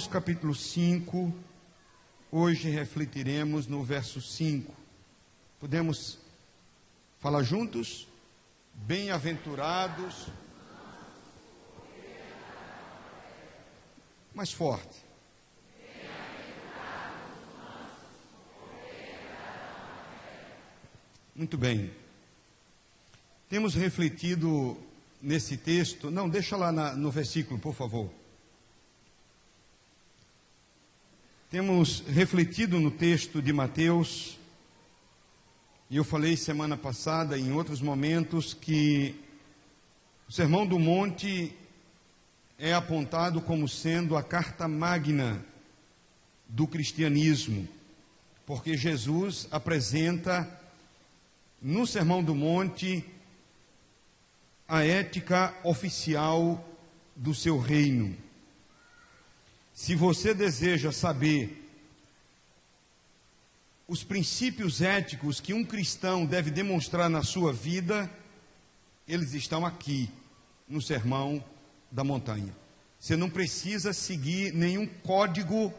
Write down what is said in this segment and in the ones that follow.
Mateus capítulo 5, hoje refletiremos no verso 5. Podemos falar juntos? Bem-aventurados. Mais forte. Muito bem. Temos refletido nesse texto. Não, deixa lá no versículo, por favor. Temos refletido no texto de Mateus, e eu falei semana passada, em outros momentos, que o Sermão do Monte é apontado como sendo a carta magna do cristianismo, porque Jesus apresenta no Sermão do Monte a ética oficial do seu reino. Se você deseja saber os princípios éticos que um cristão deve demonstrar na sua vida, eles estão aqui no Sermão da Montanha. Você não precisa seguir nenhum código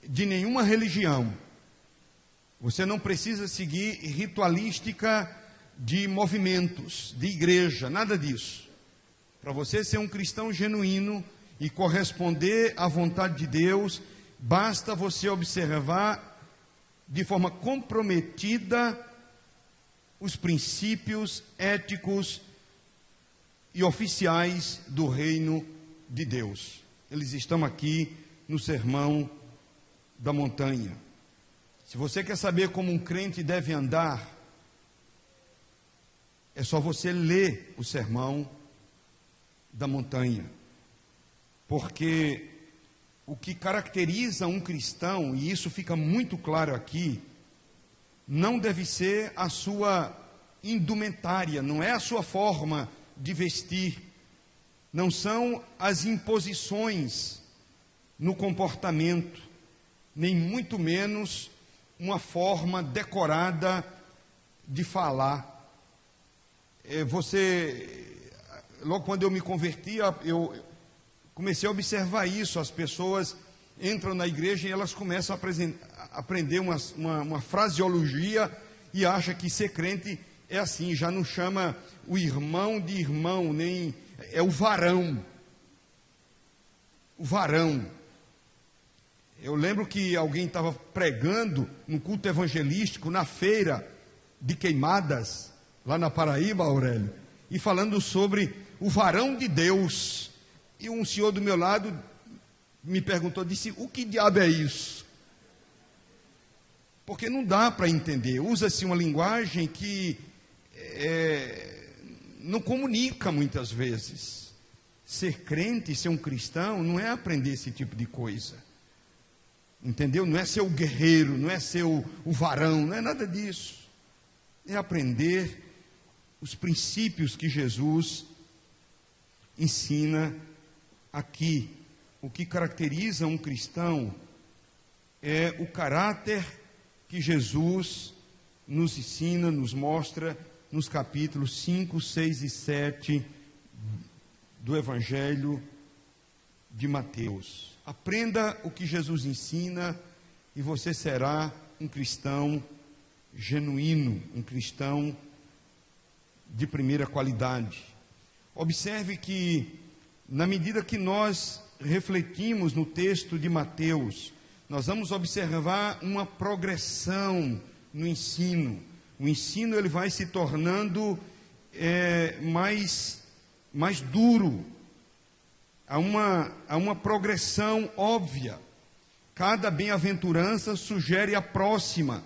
de nenhuma religião. Você não precisa seguir ritualística de movimentos, de igreja, nada disso. Para você ser um cristão genuíno e corresponder à vontade de Deus, basta você observar de forma comprometida os princípios éticos e oficiais do reino de Deus. Eles estão aqui no Sermão da Montanha. Se você quer saber como um crente deve andar, é só você ler o Sermão da Montanha. Porque o que caracteriza um cristão, e isso fica muito claro aqui, não deve ser a sua indumentária, não é a sua forma de vestir, não são as imposições no comportamento, nem muito menos uma forma decorada de falar. Logo quando eu me converti, eu comecei a observar isso. As pessoas entram na igreja e elas começam a aprender uma fraseologia e acham que ser crente é assim, já não chama o irmão de irmão, nem é o varão. O varão. Eu lembro que alguém estava pregando no culto evangelístico na feira de Queimadas, lá na Paraíba, Aurélio, e falando sobre o varão de Deus. E um senhor do meu lado me perguntou, disse, o que diabo é isso? Porque não dá para entender, usa-se uma linguagem que não comunica muitas vezes. Ser crente, ser um cristão, não é aprender esse tipo de coisa. Entendeu? Não é ser o guerreiro, não é ser o varão, não é nada disso. É aprender os princípios que Jesus ensina aqui. O que caracteriza um cristão é o caráter que Jesus nos ensina, nos mostra nos capítulos 5, 6 e 7 do Evangelho de Mateus. Aprenda o que Jesus ensina e você será um cristão genuíno, um cristão de primeira qualidade. Observe que, na medida que nós refletimos no texto de Mateus, nós vamos observar uma progressão no ensino. O ensino ele vai se tornando mais duro. Há uma progressão óbvia. Cada bem-aventurança sugere a próxima.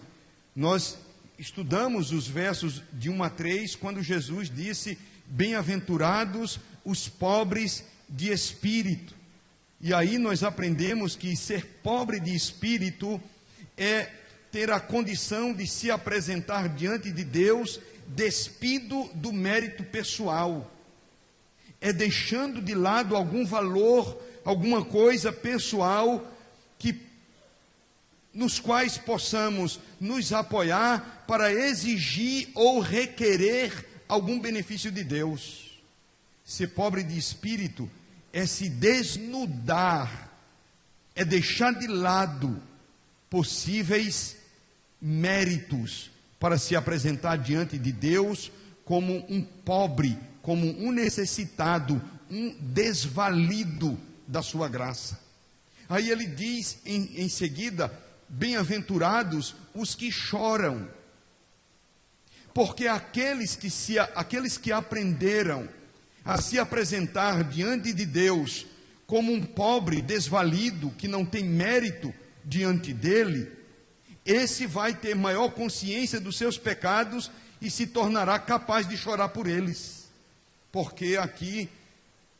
Nós estudamos os versos de 1 a 3, quando Jesus disse, bem-aventurados os pobres de espírito. E aí nós aprendemos que ser pobre de espírito é ter a condição de se apresentar diante de Deus despido do mérito pessoal. É deixando de lado algum valor, alguma coisa pessoal nos quais possamos nos apoiar para exigir ou requerer algum benefício de Deus. Ser pobre de espírito é se desnudar é deixar de lado possíveis méritos para se apresentar diante de Deus como um pobre, como um necessitado, um desvalido da sua graça. Aí ele diz em seguida: bem-aventurados os que choram, porque aqueles que aprenderam a se apresentar diante de Deus como um pobre desvalido, que não tem mérito diante dele, esse vai ter maior consciência dos seus pecados e se tornará capaz de chorar por eles. Porque aqui,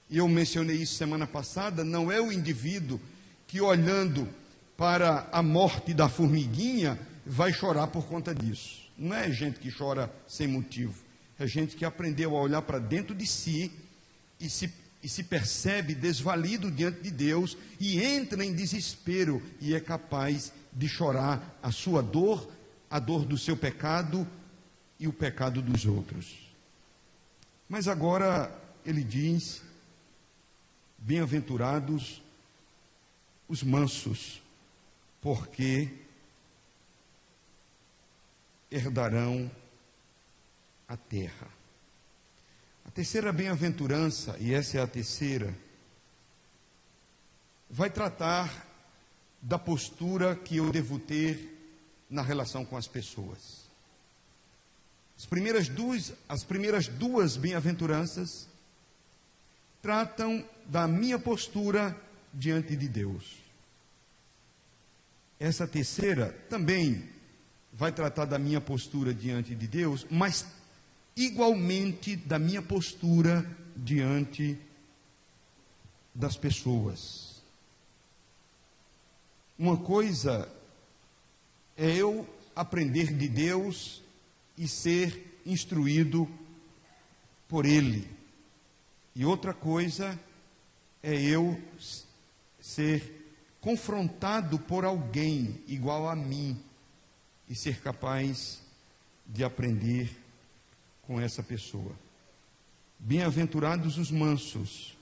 e eu mencionei isso semana passada, não é o indivíduo que, olhando para a morte da formiguinha, vai chorar por conta disso. Não é gente que chora sem motivo, é gente que aprendeu a olhar para dentro de si e se percebe desvalido diante de Deus e entra em desespero e é capaz de chorar a sua dor, a dor do seu pecado e o pecado dos outros. Mas agora ele diz: bem-aventurados os mansos, porque herdarão a terra. A terceira bem-aventurança, e essa é a terceira, vai tratar da postura que eu devo ter na relação com as pessoas. As primeiras duas bem-aventuranças tratam da minha postura diante de Deus. Essa terceira também vai tratar da minha postura diante de Deus, mas igualmente da minha postura diante das pessoas. Uma coisa é eu aprender de Deus e ser instruído por Ele, e outra coisa é eu ser confrontado por alguém igual a mim e ser capaz de aprender com essa pessoa. Bem-aventurados os mansos,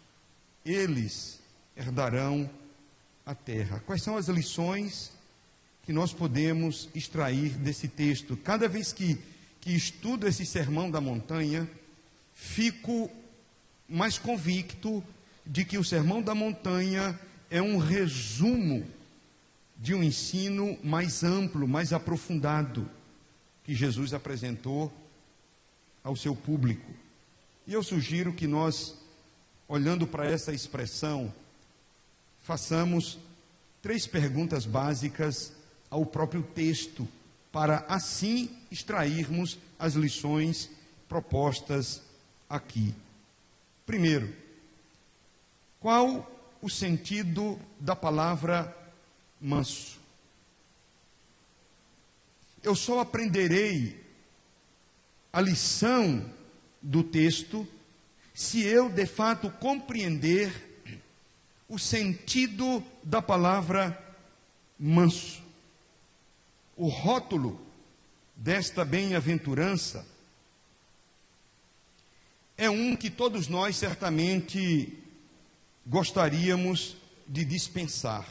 eles herdarão a terra. Quais são as lições que nós podemos extrair desse texto? Cada vez que estudo esse sermão da montanha, fico mais convicto de que o sermão da montanha é um resumo de um ensino mais amplo, mais aprofundado, que Jesus apresentou ao seu público. E eu sugiro que nós, olhando para essa expressão, façamos 3 perguntas básicas ao próprio texto, para assim extrairmos as lições propostas aqui. Primeiro, qual o sentido da palavra manso? Eu só aprenderei a lição do texto se eu de fato compreender o sentido da palavra manso. O rótulo desta bem-aventurança é um que todos nós certamente gostaríamos de dispensar,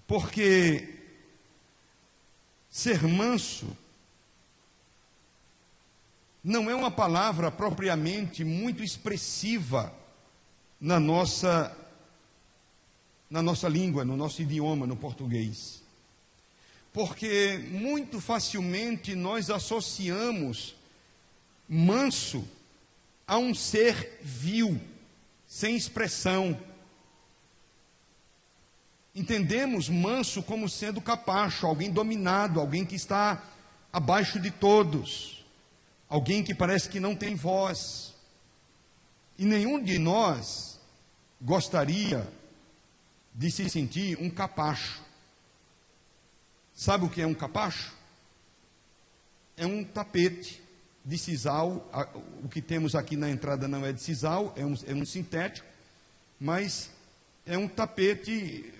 porque ser manso não é uma palavra propriamente muito expressiva na nossa língua, no nosso idioma, no português. Porque muito facilmente nós associamos manso a um ser vil, sem expressão. Entendemos manso como sendo capacho, alguém dominado, alguém que está abaixo de todos, alguém que parece que não tem voz. E nenhum de nós gostaria de se sentir um capacho. Sabe o que é um capacho? É um tapete de sisal. O que temos aqui na entrada não é de sisal, é um sintético, mas é um tapete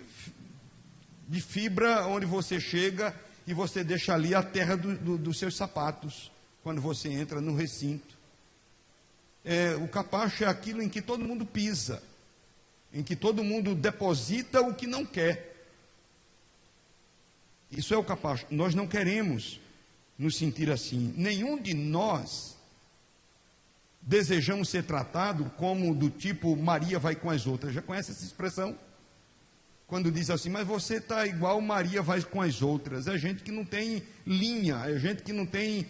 de fibra onde você chega e você deixa ali a terra dos seus sapatos quando você entra no recinto. O capacho é aquilo em que todo mundo pisa. em que todo mundo deposita o que não quer. Isso é o capaz. Nós não queremos nos sentir assim. Nenhum de nós desejamos ser tratado como do tipo Maria vai com as outras. Já conhece essa expressão? Quando diz assim, mas você está igual Maria vai com as outras. É gente que não tem linha, é gente que não tem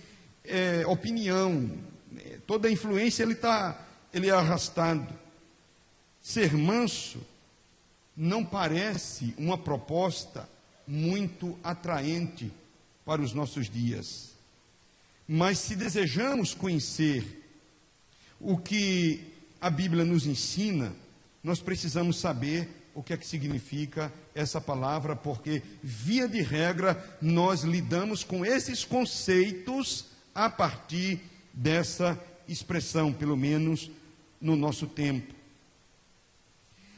opinião. Toda a influência ele é arrastado. Ser manso não parece uma proposta muito atraente para os nossos dias. Mas se desejamos conhecer o que a Bíblia nos ensina, nós precisamos saber o que é que significa essa palavra, porque, via de regra, nós lidamos com esses conceitos a partir dessa expressão, pelo menos no nosso tempo.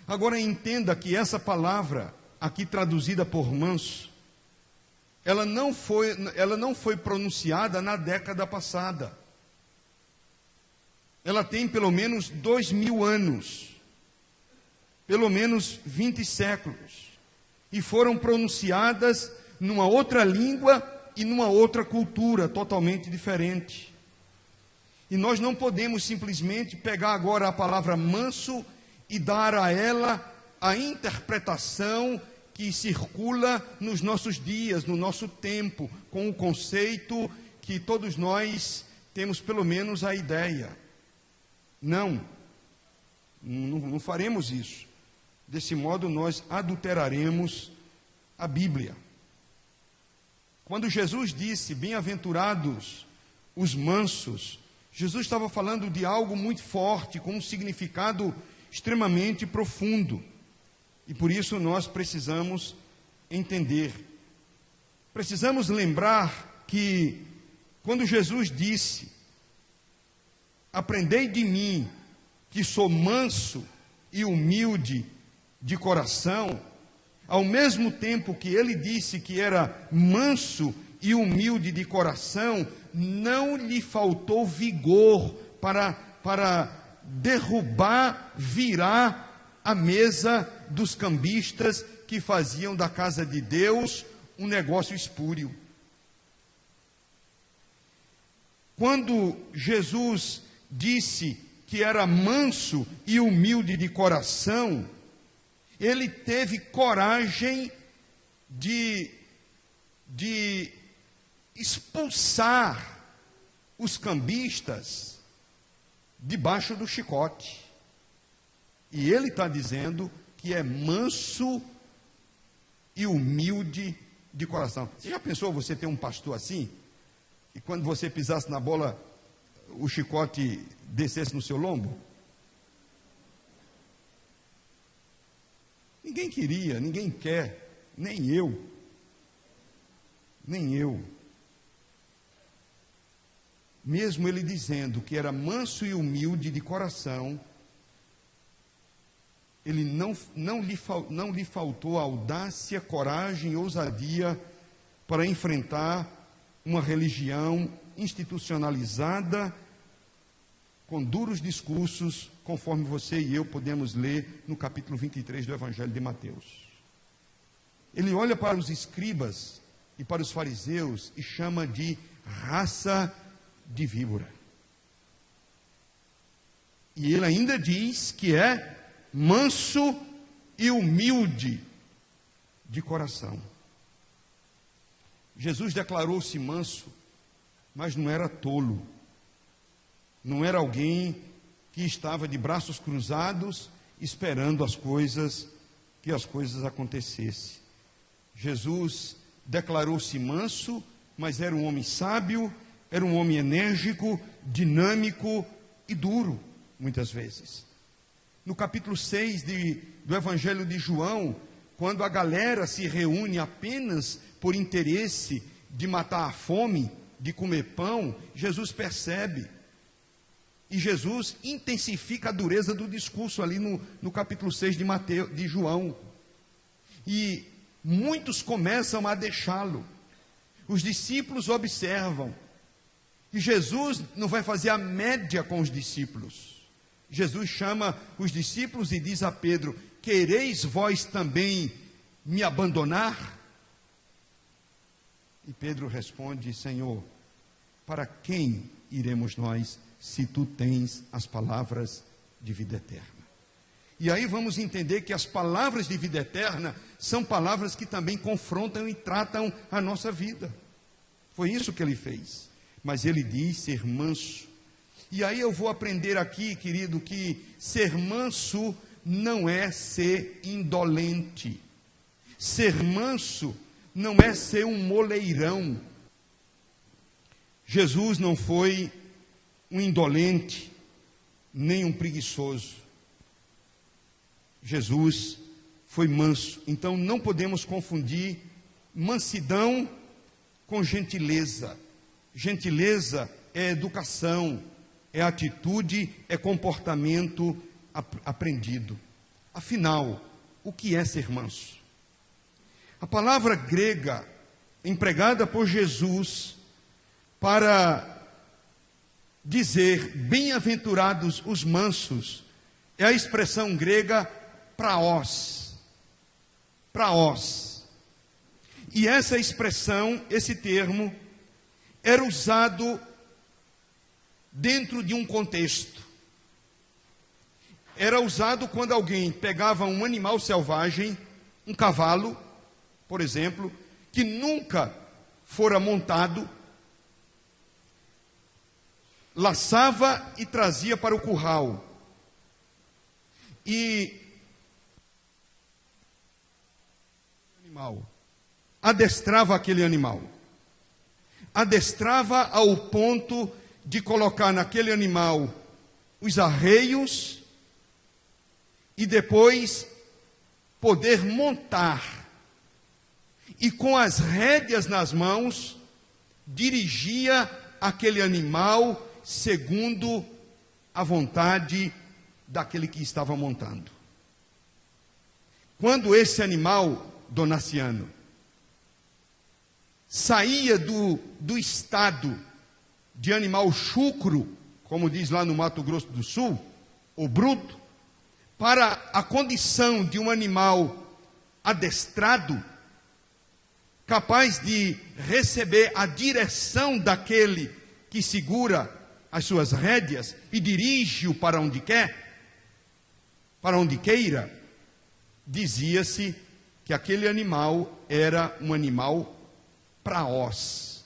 Agora entenda que essa palavra, aqui traduzida por manso, ela não foi pronunciada na década passada. Ela tem pelo menos 2000 anos, pelo menos 20 séculos, e foram pronunciadas numa outra língua e numa outra cultura totalmente diferente. E nós não podemos simplesmente pegar agora a palavra manso e dar a ela a interpretação que circula nos nossos dias, no nosso tempo, com o conceito que todos nós temos pelo menos a ideia. Não faremos isso. Desse modo nós adulteraremos a Bíblia. Quando Jesus disse, bem-aventurados os mansos, Jesus estava falando de algo muito forte, com um significado extremamente profundo. E por isso nós precisamos entender. Precisamos lembrar que quando Jesus disse, aprendei de mim, que sou manso e humilde de coração, ao mesmo tempo que ele disse que era manso e humilde de coração, não lhe faltou vigor para derrubar, virar a mesa dos cambistas que faziam da casa de Deus um negócio espúrio. Quando Jesus disse que era manso e humilde de coração, ele teve coragem de expulsar os cambistas debaixo do chicote. E ele está dizendo que é manso e humilde de coração. Você já pensou você ter um pastor assim? E quando você pisasse na bola, o chicote descesse no seu lombo? Ninguém queria, ninguém quer, nem eu. Nem eu. Mesmo ele dizendo que era manso e humilde de coração, ele não lhe faltou audácia, coragem e ousadia para enfrentar uma religião institucionalizada, com duros discursos, conforme você e eu podemos ler no capítulo 23 do Evangelho de Mateus. Ele olha para os escribas e para os fariseus e chama de raça de víbora. E ele ainda diz que é manso e humilde de coração. Jesus declarou-se manso, mas não era tolo. Não era alguém que estava de braços cruzados esperando que as coisas acontecessem. Jesus declarou-se manso, mas era um homem sábio, era um homem enérgico, dinâmico e duro, muitas vezes. No capítulo 6 do Evangelho de João, quando a galera se reúne apenas por interesse de matar a fome, de comer pão, Jesus percebe. E Jesus intensifica a dureza do discurso ali no capítulo 6 de João. E muitos começam a deixá-lo. Os discípulos observam. E Jesus não vai fazer a média com os discípulos. Jesus chama os discípulos e diz a Pedro: quereis vós também me abandonar? E Pedro responde: Senhor, para quem iremos nós, se tu tens as palavras de vida eterna? E aí vamos entender que as palavras de vida eterna são palavras que também confrontam e tratam a nossa vida. Foi isso que ele fez. Mas ele diz ser manso. E aí eu vou aprender aqui, querido, que ser manso não é ser indolente. Ser manso não é ser um moleirão. Jesus não foi um indolente, nem um preguiçoso. Jesus foi manso. Então não podemos confundir mansidão com gentileza. Gentileza é educação, é atitude, é comportamento aprendido. Afinal, o que é ser manso? A palavra grega empregada por Jesus para dizer bem-aventurados os mansos é a expressão grega praos. Praos. E essa expressão, esse termo, era usado dentro de um contexto. Era usado quando alguém pegava um animal selvagem, um cavalo, por exemplo, que nunca fora montado, laçava e trazia para o curral. E adestrava aquele animal. Adestrava ao ponto de colocar naquele animal os arreios e depois poder montar. E com as rédeas nas mãos, dirigia aquele animal segundo a vontade daquele que estava montando. Quando esse animal, Donaciano, saía do estado de animal chucro, como diz lá no Mato Grosso do Sul, ou bruto, para a condição de um animal adestrado, capaz de receber a direção daquele que segura as suas rédeas e dirige-o para onde quer, para onde queira, dizia-se que aquele animal era um animal praos,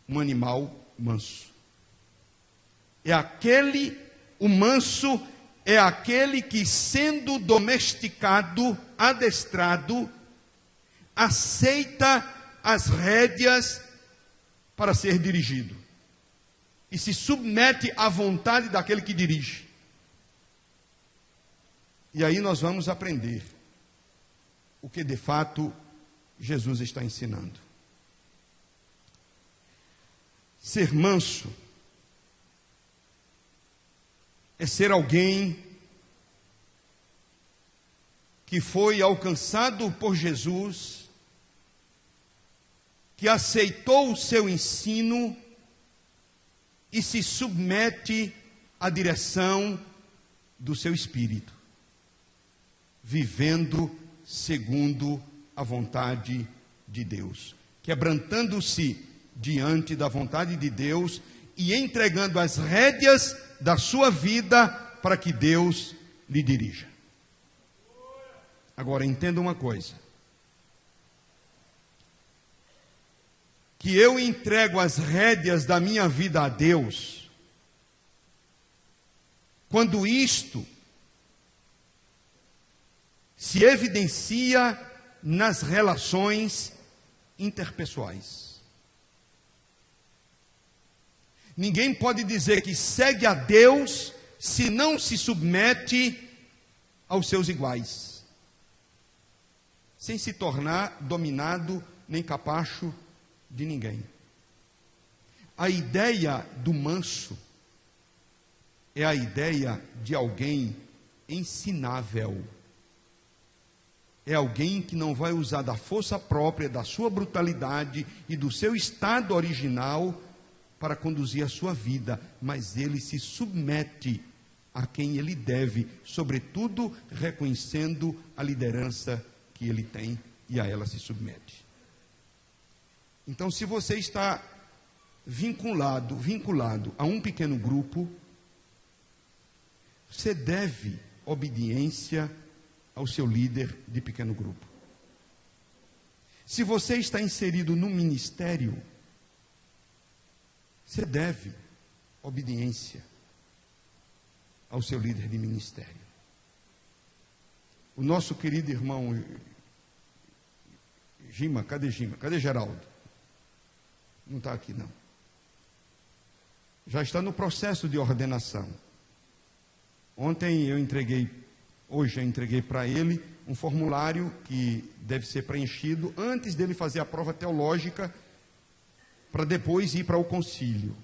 um animal manso. O manso é aquele que, sendo domesticado, adestrado, aceita as rédeas para ser dirigido e se submete à vontade daquele que dirige. E aí nós vamos aprender o que de fato Jesus está ensinando. Ser manso é ser alguém que foi alcançado por Jesus, que aceitou o seu ensino e se submete à direção do seu espírito, vivendo segundo a vontade de Deus, quebrantando-se diante da vontade de Deus e entregando as rédeas da sua vida para que Deus lhe dirija. Agora entenda uma coisa: que eu entrego as rédeas da minha vida a Deus, quando isto se evidencia nas relações interpessoais. Ninguém pode dizer que segue a Deus se não se submete aos seus iguais, sem se tornar dominado nem capacho de ninguém. A ideia do manso é a ideia de alguém ensinável. É alguém que não vai usar da força própria, da sua brutalidade e do seu estado original para conduzir a sua vida, mas ele se submete a quem ele deve, sobretudo reconhecendo a liderança que ele tem e a ela se submete. Então, se você está vinculado a um pequeno grupo, você deve obediência ao seu líder de pequeno grupo. Se você está inserido no ministério, você deve obediência ao seu líder de ministério. O nosso querido irmão Gima? Cadê Geraldo? Não está aqui não. Já está no processo de ordenação. Hoje eu entreguei para ele um formulário que deve ser preenchido antes dele fazer a prova teológica, para depois ir para o concílio.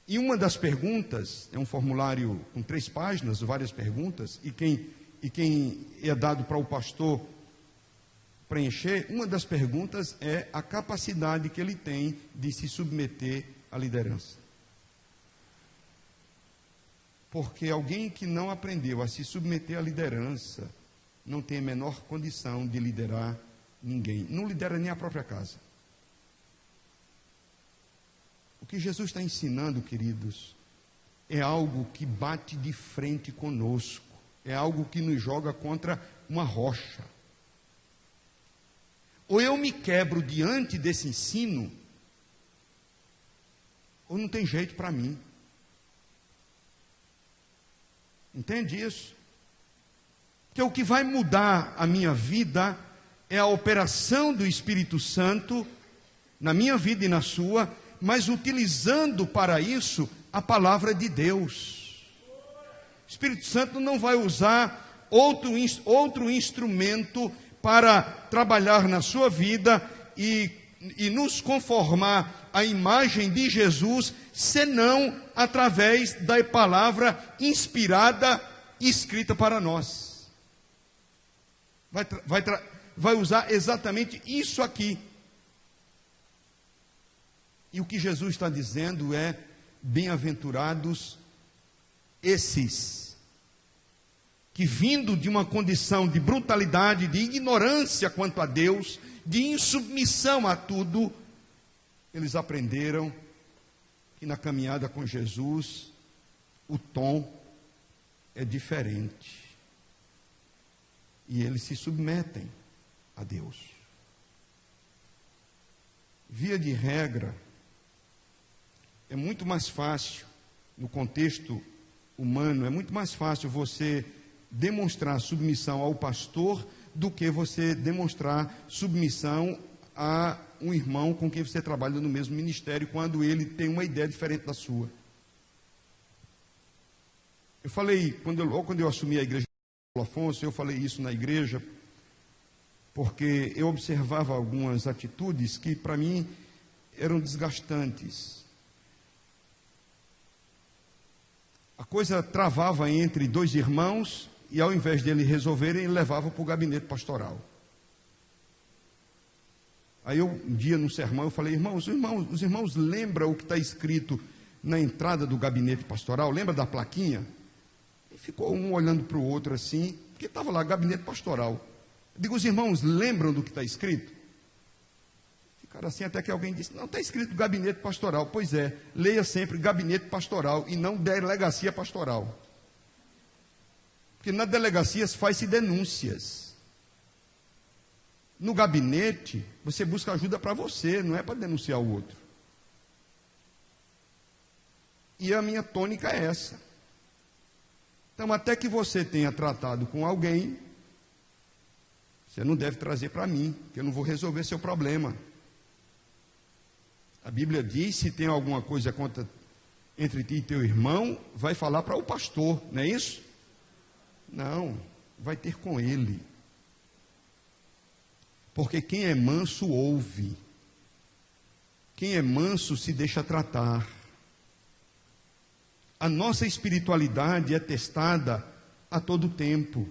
E uma das perguntas, é um formulário com 3 páginas, várias perguntas, e quem é dado para o pastor preencher, uma das perguntas é a capacidade que ele tem de se submeter à liderança. Porque alguém que não aprendeu a se submeter à liderança não tem a menor condição de liderar ninguém. Não lidera nem a própria casa. O que Jesus está ensinando, queridos, é algo que bate de frente conosco. É algo que nos joga contra uma rocha. Ou eu me quebro diante desse ensino, ou não tem jeito para mim. Entende isso? Porque o que vai mudar a minha vida é a operação do Espírito Santo na minha vida e na sua, mas utilizando para isso a palavra de Deus. O Espírito Santo não vai usar outro instrumento para trabalhar na sua vida e nos conformar à imagem de Jesus, senão através da palavra inspirada e escrita para nós. Vai usar exatamente isso aqui. E o que Jesus está dizendo é: bem-aventurados esses que, vindo de uma condição de brutalidade, de ignorância quanto a Deus, de insubmissão a tudo, eles aprenderam que na caminhada com Jesus o tom é diferente. E eles se submetem a Deus. Via de regra, é muito mais fácil, no contexto humano, é muito mais fácil você demonstrar submissão ao pastor do que você demonstrar submissão a um irmão com quem você trabalha no mesmo ministério, quando ele tem uma ideia diferente da sua. Eu falei, quando eu assumi a igreja de Paulo Afonso, eu falei isso na igreja, porque eu observava algumas atitudes que para mim eram desgastantes. A coisa travava entre 2 irmãos, e ao invés de eles resolverem, ele levava para o gabinete pastoral. Aí um dia no sermão eu falei: os irmãos lembram o que está escrito na entrada do gabinete pastoral? Lembra da plaquinha? E ficou um olhando para o outro assim, porque estava lá, gabinete pastoral. Eu digo: os irmãos lembram do que está escrito? Ficaram assim, até que alguém disse: não, está escrito gabinete pastoral. Pois é, leia sempre gabinete pastoral e não delegacia pastoral. Porque na delegacia faz-se denúncias. No gabinete, você busca ajuda para você, não é para denunciar o outro. E a minha tônica é essa. Então, até que você tenha tratado com alguém, você não deve trazer para mim, que eu não vou resolver seu problema. A Bíblia diz: se tem alguma coisa contra entre ti e teu irmão, vai falar para o pastor, não é isso? Não, vai ter com ele. Porque quem é manso ouve. Quem é manso se deixa tratar. A nossa espiritualidade é testada a todo tempo.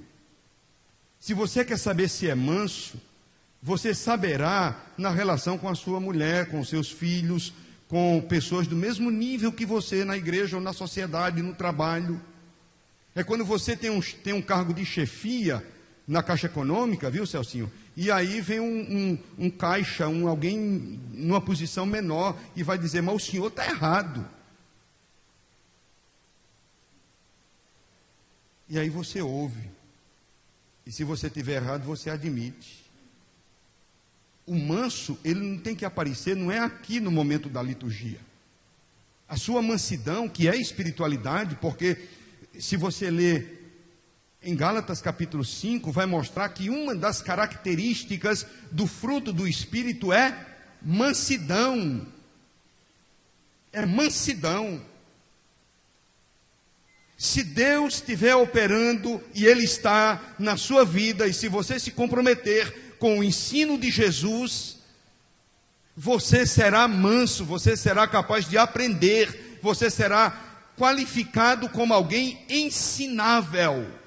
Se você quer saber se é manso, você saberá na relação com a sua mulher, com os seus filhos, com pessoas do mesmo nível que você na igreja ou na sociedade, no trabalho. É quando você tem um cargo de chefia na Caixa Econômica, viu, Celcinho? E aí vem um caixa, alguém numa posição menor e vai dizer, mas o senhor está errado. E aí você ouve. E se você estiver errado, você admite. O manso, ele não tem que aparecer, não é aqui no momento da liturgia. A sua mansidão, que é espiritualidade, porque se você ler em Gálatas capítulo 5, vai mostrar que uma das características do fruto do Espírito é mansidão. É mansidão. Se Deus estiver operando e Ele está na sua vida, e se você se comprometer com o ensino de Jesus, você será manso, você será capaz de aprender, você será qualificado como alguém ensinável.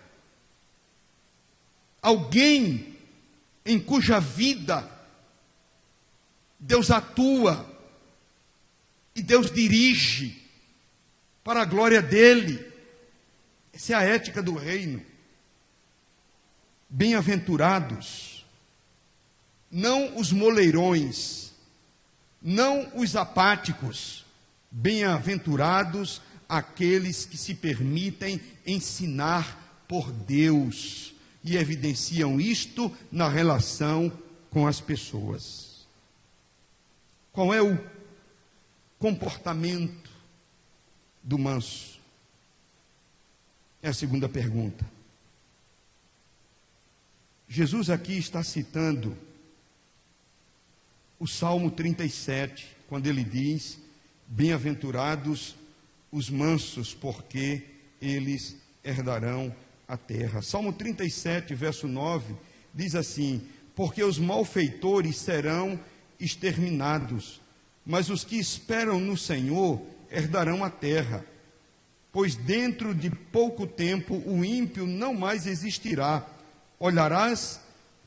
Alguém em cuja vida Deus atua e Deus dirige para a glória dEle. Essa é a ética do reino. Bem-aventurados, não os moleirões, não os apáticos, bem-aventurados aqueles que se permitem ensinar por Deus e evidenciam isto na relação com as pessoas. Qual é o comportamento do manso? É a segunda pergunta. Jesus aqui está citando o Salmo 37, quando ele diz, bem-aventurados os mansos, porque eles herdarão a terra. Salmo 37, verso 9, diz assim, porque os malfeitores serão exterminados, mas os que esperam no Senhor herdarão a terra. Pois dentro de pouco tempo o ímpio não mais existirá. Olharás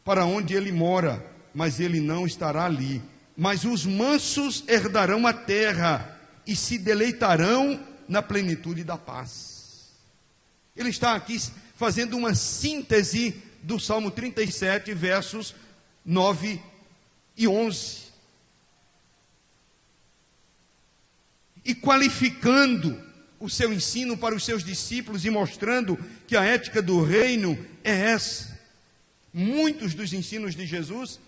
para onde ele mora, mas ele não estará ali. Mas os mansos herdarão a terra e se deleitarão na plenitude da paz. Ele está aqui fazendo uma síntese do Salmo 37, versos 9 e 11. E qualificando o seu ensino para os seus discípulos e mostrando que a ética do reino é essa. Muitos dos ensinos de Jesus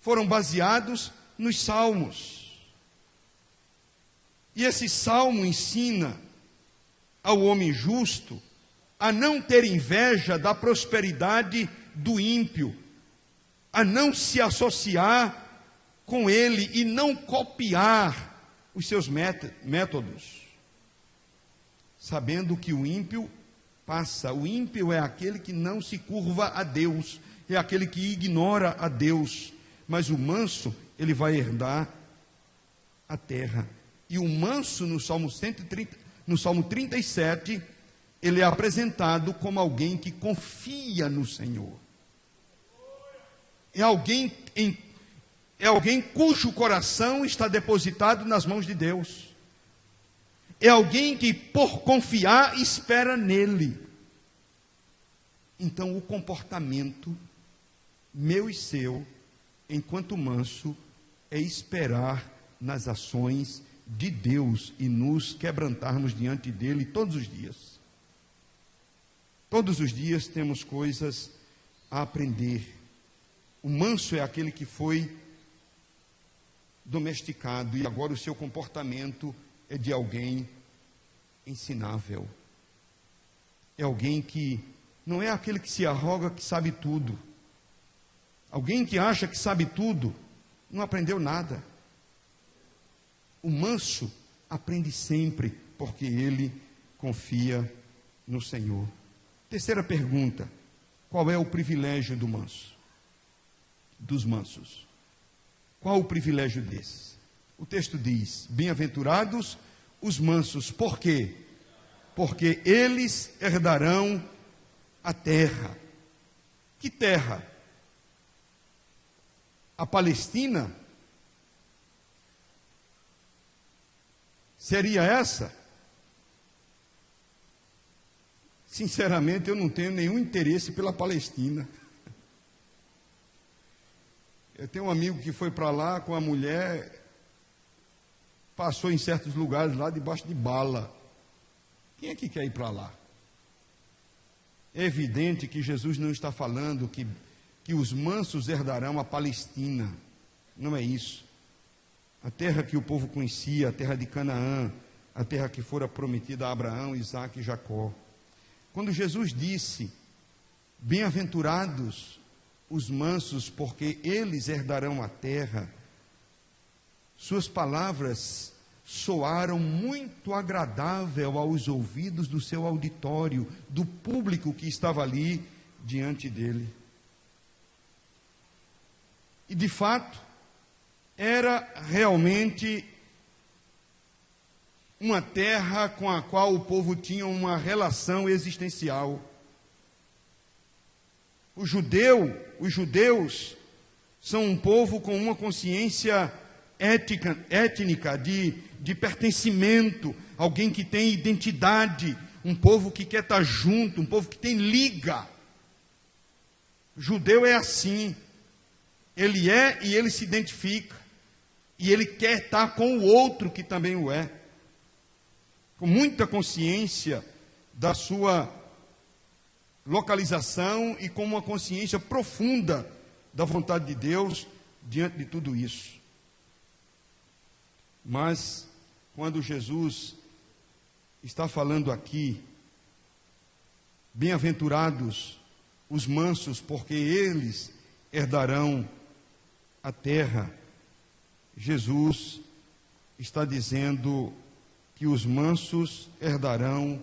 foram baseados nos salmos. E esse salmo ensina ao homem justo a não ter inveja da prosperidade do ímpio, a não se associar com ele e não copiar os seus métodos. Sabendo que o ímpio passa. O ímpio é aquele que não se curva a Deus, é aquele que ignora a Deus. Mas o manso, ele vai herdar a terra. E o manso, no Salmo 37, ele é apresentado como alguém que confia no Senhor. É alguém cujo coração está depositado nas mãos de Deus. É alguém que, por confiar, espera nele. Então, o comportamento meu e seu, enquanto manso, é esperar nas ações de Deus e nos quebrantarmos diante dele todos os dias. Todos os dias temos coisas a aprender. O manso é aquele que foi domesticado e agora o seu comportamento é de alguém ensinável. É alguém que não é aquele que se arroga que sabe tudo. Alguém que acha que sabe tudo, não aprendeu nada. O manso aprende sempre, porque ele confia no Senhor. Terceira pergunta: qual é o privilégio do manso? Dos mansos. Qual o privilégio desses? O texto diz: bem-aventurados os mansos. Por quê? Porque eles herdarão a terra. Que terra? A Palestina? Seria essa? Sinceramente, eu não tenho nenhum interesse pela Palestina. Eu tenho um amigo que foi para lá com a mulher, passou em certos lugares lá debaixo de bala. Quem é que quer ir para lá? É evidente que Jesus não está falando que os mansos herdarão a Palestina. Não é isso. A terra que o povo conhecia, a terra de Canaã, a terra que fora prometida a Abraão, Isaque e Jacó. Quando Jesus disse, bem-aventurados os mansos, porque eles herdarão a terra, suas palavras soaram muito agradável aos ouvidos do seu auditório, do público que estava ali diante dele. E de fato, era realmente uma terra com a qual o povo tinha uma relação existencial. Os judeus são um povo com uma consciência étnica de pertencimento, alguém que tem identidade, um povo que quer estar junto, um povo que tem liga. O judeu é assim, ele é e ele se identifica, e ele quer estar com o outro que também o é, com muita consciência da sua localização e com uma consciência profunda da vontade de Deus diante de tudo isso. Mas, quando Jesus está falando aqui, bem-aventurados os mansos, porque eles herdarão a terra, Jesus está dizendo que os mansos herdarão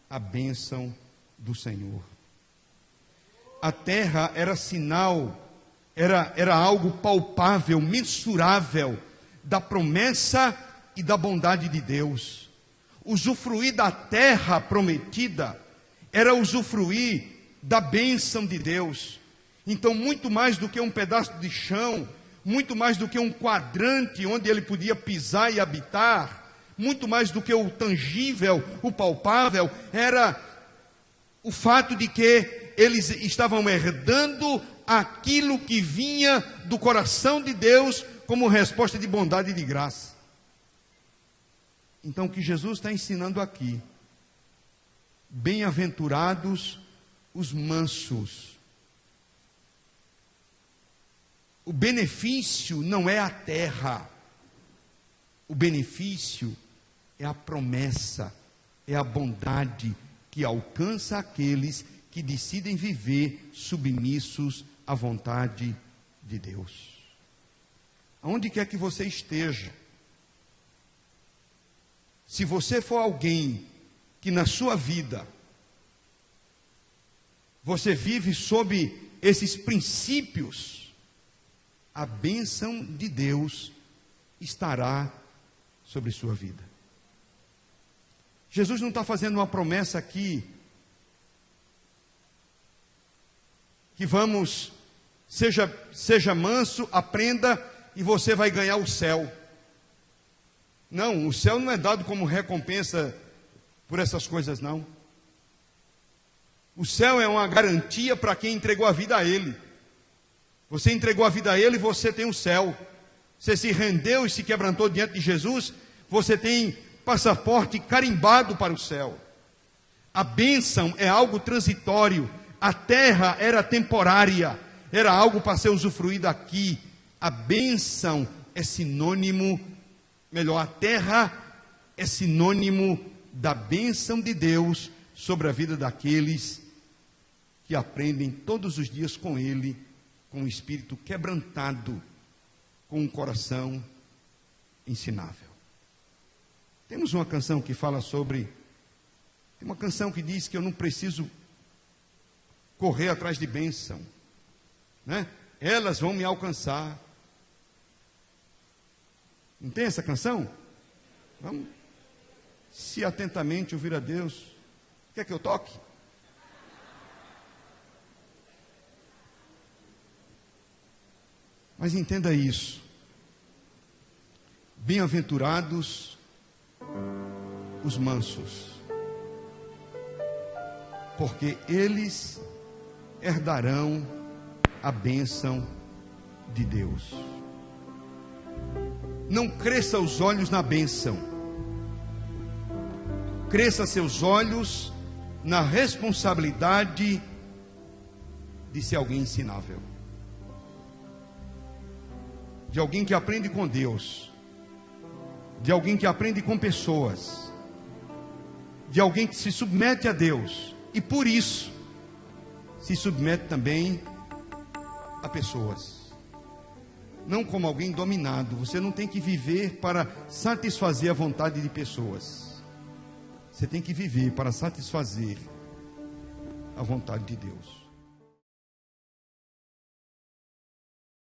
a bênção do Senhor. A terra era sinal, era algo palpável, mensurável, da promessa e da bondade de Deus. Usufruir da terra prometida era usufruir da bênção de Deus. Então, muito mais do que um pedaço de chão, muito mais do que um quadrante onde ele podia pisar e habitar, muito mais do que o tangível, o palpável, era o fato de que eles estavam herdando aquilo que vinha do coração de Deus como resposta de bondade e de graça. Então, o que Jesus está ensinando aqui, bem-aventurados os mansos. O benefício não é a terra, o benefício é a promessa, é a bondade que alcança aqueles que decidem viver submissos à vontade de Deus. Aonde quer que você esteja, se você for alguém que na sua vida você vive sob esses princípios, a bênção de Deus estará sobre sua vida. Jesus não está fazendo uma promessa aqui, que vamos, seja manso, aprenda e você vai ganhar o céu. Não, o céu não é dado como recompensa por essas coisas, não. O céu é uma garantia para quem entregou a vida a Ele. Você entregou a vida a Ele, você tem o céu. Você se rendeu e se quebrantou diante de Jesus, você tem passaporte carimbado para o céu. A bênção é algo transitório. A terra era temporária, era algo para ser usufruído aqui. A bênção é sinônimo, a terra é sinônimo da bênção de Deus sobre a vida daqueles que aprendem todos os dias com Ele, com o espírito quebrantado, com um coração ensinável. Temos uma canção que fala sobre, tem uma canção que diz que eu não preciso correr atrás de bênção, né? Elas vão me alcançar. Não tem essa canção? Vamos, se atentamente ouvir a Deus. Quer que eu toque? Mas entenda isso. Bem-aventurados os mansos, porque eles herdarão a bênção de Deus. Não cresça os olhos na bênção, cresça seus olhos na responsabilidade de ser alguém ensinável, de alguém que aprende com Deus, de alguém que aprende com pessoas, de alguém que se submete a Deus e por isso se submete também a pessoas, não como alguém dominado. Você não tem que viver para satisfazer a vontade de pessoas, você tem que viver para satisfazer a vontade de Deus.